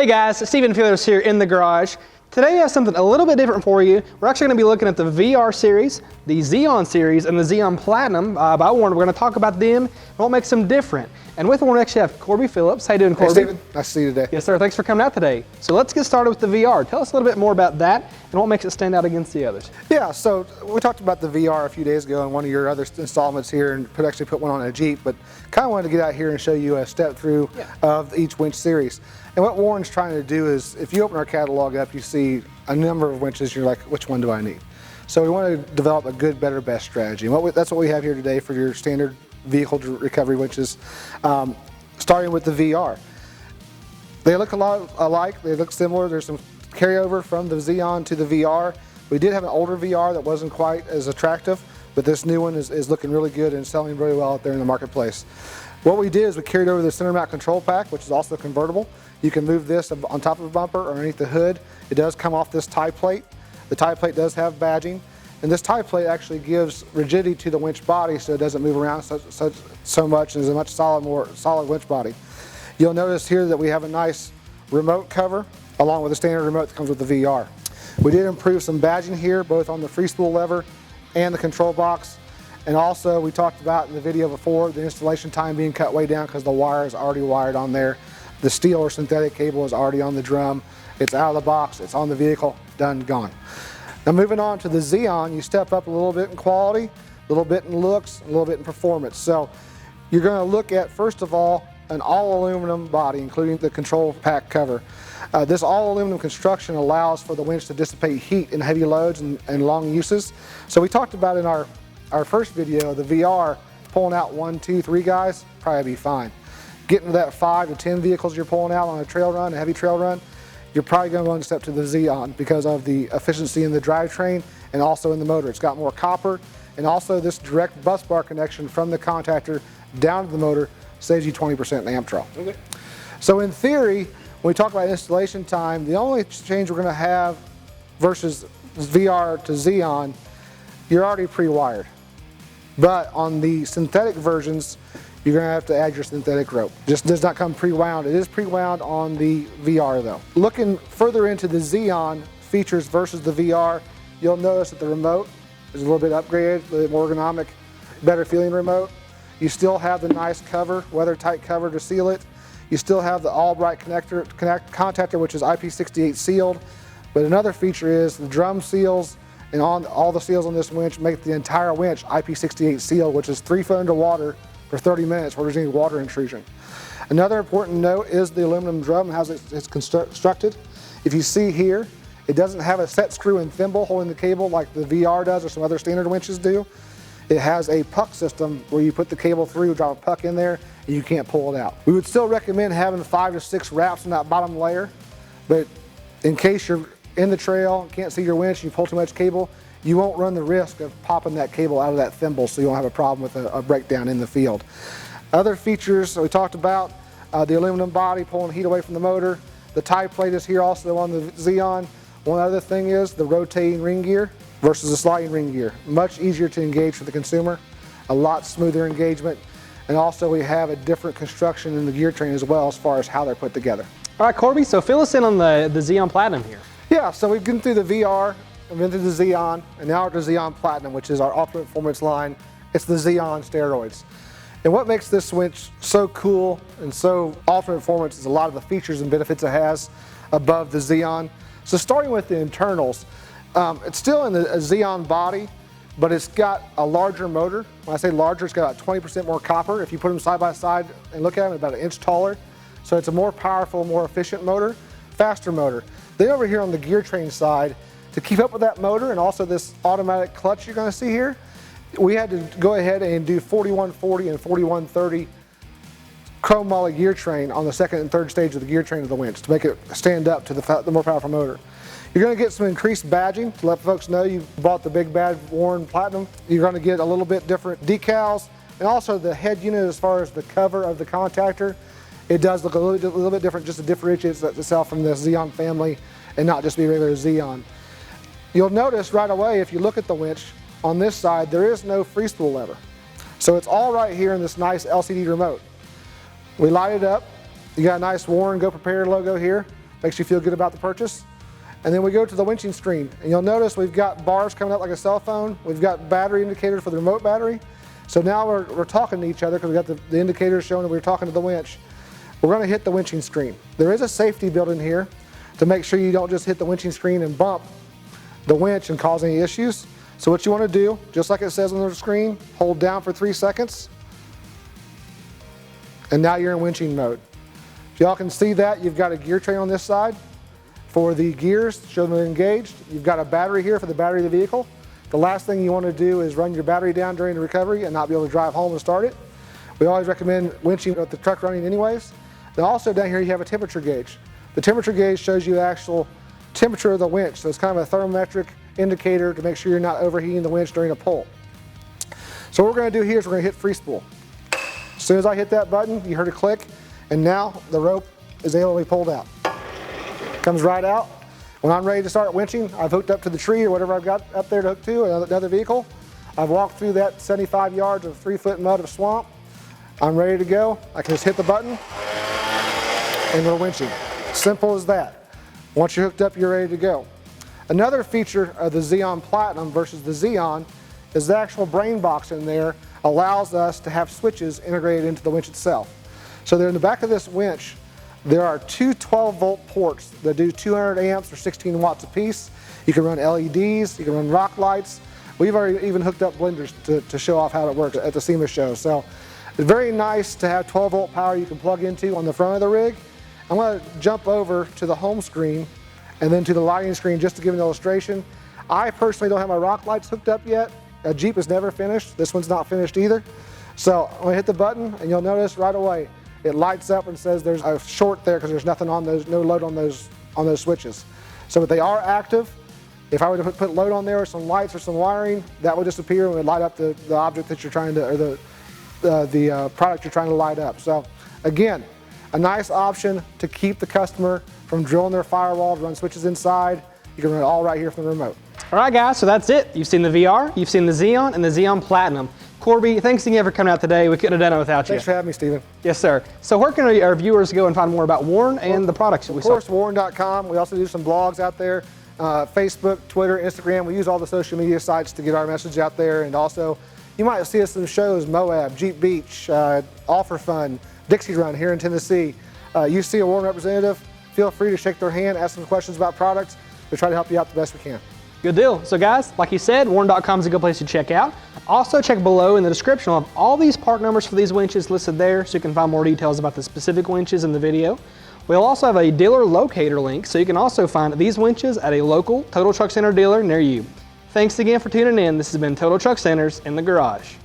Hey guys, Zeon Phillips here in the garage. Today I have something a little bit different for you. We're actually going to be looking at the VR series, the Zeon series, and the Zeon Platinum by Warren. We're going to talk about them and what makes them different. And with Warren, we actually have Corby Phillips. How you doing, Corby? Hey, Steven. Nice to see you today. Yes, sir. Thanks for coming out today. So let's get started with the VR. Tell us a little bit more about that and what makes it stand out against the others. Yeah, so we talked about the VR a few days ago in one of your other installments here, and actually put one on a Jeep, but kind of wanted to get out here and show you a step through of each winch series. And what Warren's trying to do is, if you open our catalog up, you see a number of winches, you're like, which one do I need? So we want to develop a good, better, best strategy. And that's what we have here today for your standard vehicle recovery winches, starting with the VR. They look a lot alike, they look similar. There's some carryover from the Zeon to the VR. We did have an older VR that wasn't quite as attractive, but this new one is looking really good and selling really well out there in the marketplace. What we did is we carried over the center mount control pack, which is also convertible. You can move this on top of a bumper or underneath the hood. It does come off this tie plate. The tie plate does have badging, and this tie plate actually gives rigidity to the winch body so it doesn't move around so much, and is a much more solid winch body. You'll notice here that we have a nice remote cover along with the standard remote that comes with the VR. We did improve some badging here, both on the free spool lever and the control box. And also, we talked about in the video before, the installation time being cut way down because the wire is already wired on there. The steel or synthetic cable is already on the drum. It's out of the box, it's on the vehicle, done, gone. Now moving on to the Zeon, you step up a little bit in quality, a little bit in looks, a little bit in performance. So you're going to look at, first of all, an all aluminum body, including the control pack cover. This all aluminum construction allows for the winch to dissipate heat in heavy loads and long uses. So we talked about in our first video, the VR, pulling out 1, 2, 3 guys, probably be fine. Getting to that 5 to 10 vehicles you're pulling out on a trail run, a heavy trail run, you're probably going to go and step to the Zeon because of the efficiency in the drivetrain and also in the motor. It's got more copper, and also this direct bus bar connection from the contactor down to the motor saves you 20% in amp draw. Okay. So in theory, when we talk about installation time, the only change we're going to have versus VR to Zeon, you're already pre-wired. But on the synthetic versions, you're going to have to add your synthetic rope. Just does not come pre-wound. It is pre-wound on the VR though. Looking further into the Zeon features versus the VR, you'll notice that the remote is a little bit upgraded, a little bit more ergonomic, better feeling remote. You still have the nice cover, weather-tight cover to seal it. You still have the all-bright contactor, which is IP68 sealed. But another feature is the drum seals and all the seals on this winch make the entire winch IP68 sealed, which is 3 foot underwater for 30 minutes where there's any water intrusion. Another important note is the aluminum drum and how it's constructed. If you see here, it doesn't have a set screw and thimble holding the cable like the VR does or some other standard winches do. It has a puck system where you put the cable through, drop a puck in there, and you can't pull it out. We would still recommend having 5 to 6 wraps in that bottom layer, but in case you're in the trail, can't see your winch, you pull too much cable, you won't run the risk of popping that cable out of that thimble, so you won't have a problem with a breakdown in the field. Other features we talked about, the aluminum body pulling heat away from the motor. The tie plate is here also on the Zeon. One other thing is the rotating ring gear versus the sliding ring gear. Much easier to engage for the consumer, a lot smoother engagement, and also we have a different construction in the gear train as well as far as how they're put together. All right, Corby, so fill us in on the Zeon Platinum here. Yeah, so we've been through the VR, we've been through the Zeon, and now we're at the Zeon Platinum, which is our ultimate performance line. It's the Zeon steroids. And what makes this winch so cool and so ultimate performance is a lot of the features and benefits it has above the Zeon. So starting with the internals, it's still in the Zeon body, but it's got a larger motor. When I say larger, it's got about 20% more copper. If you put them side by side and look at them, about 1 inch taller. So it's a more powerful, more efficient motor, faster motor. Then over here on the gear train side, to keep up with that motor and also this automatic clutch you're going to see here, we had to go ahead and do 4140 and 4130 chrome moly gear train on the second and third stage of the gear train of the winch to make it stand up to the more powerful motor. You're going to get some increased badging to let folks know you bought the big bad Warren Platinum. You're going to get a little bit different decals, and also the head unit as far as the cover of the contactor. It does look a little bit different just to differentiate itself from the Zeon family and not just be regular Zeon. You'll notice right away if you look at the winch, on this side there is no free spool lever. So it's all right here in this nice LCD remote. We light it up, you got a nice Warren Go Prepared logo here. Makes you feel good about the purchase. And then we go to the winching screen, and you'll notice we've got bars coming up like a cell phone. We've got battery indicators for the remote battery. So now we're talking to each other because we've got the indicators showing that we're talking to the winch. We're going to hit the winching screen. There is a safety built in here to make sure you don't just hit the winching screen and bump the winch and cause any issues. So what you want to do, just like it says on the screen, hold down for 3 seconds. And now you're in winching mode. If y'all can see that, you've got a gear tray on this side for the gears, show them they're engaged. You've got a battery here for the battery of the vehicle. The last thing you want to do is run your battery down during the recovery and not be able to drive home and start it. We always recommend winching with the truck running anyways. Then also down here you have a temperature gauge. The temperature gauge shows you the actual temperature of the winch, so it's kind of a thermometric indicator to make sure you're not overheating the winch during a pull. So what we're going to do here is we're going to hit free spool. As soon as I hit that button, you heard a click, and now the rope is able to be pulled out. Comes right out. When I'm ready to start winching, I've hooked up to the tree or whatever I've got up there to hook to, another vehicle. I've walked through that 75 yards of 3-foot mud of swamp. I'm ready to go. I can just hit the button, and we're winching. Simple as that. Once you're hooked up, you're ready to go. Another feature of the Zeon Platinum versus the Zeon is the actual brain box in there allows us to have switches integrated into the winch itself. So there in the back of this winch, there are two 12-volt ports that do 200 amps or 16 watts apiece. You can run LEDs, you can run rock lights. We've already even hooked up blenders to show off how it works at the SEMA show. So it's very nice to have 12-volt power you can plug into on the front of the rig. I'm going to jump over to the home screen and then to the lighting screen just to give an illustration. I personally don't have my rock lights hooked up yet. A Jeep is never finished. This one's not finished either. So I'm going to hit the button and you'll notice right away it lights up and says there's a short there because there's nothing on those, no load on those switches. So they are active. If I were to put load on there or some lights or some wiring, that would disappear and would light up the object that you're trying to, or the product you're trying to light up. So again, a nice option to keep the customer from drilling their firewall to run switches inside. You can run it all right here from the remote. All right, guys, so that's it. You've seen the VR, you've seen the Zeon, and the Zeon Platinum. Corby, thanks again for coming out today. We couldn't have done it without you. Thanks for having me, Stephen. Yes, sir. So where can our viewers go and find more about Warn and the products that we saw? Of course, warn.com. We also do some blogs out there, Facebook, Twitter, Instagram. We use all the social media sites to get our message out there. And also, you might see us in shows, Moab, Jeep Beach, Offer Fun, Dixie Run here in Tennessee. You see a Warn representative, feel free to shake their hand, ask some questions about products. We'll try to help you out the best we can. Good deal. So guys, like you said, warn.com is a good place to check out. Also check below in the description of all these part numbers for these winches listed there so you can find more details about the specific winches in the video. We'll also have a dealer locator link so you can also find these winches at a local Total Truck Center dealer near you. Thanks again for tuning in. This has been Total Truck Centers in the Garage.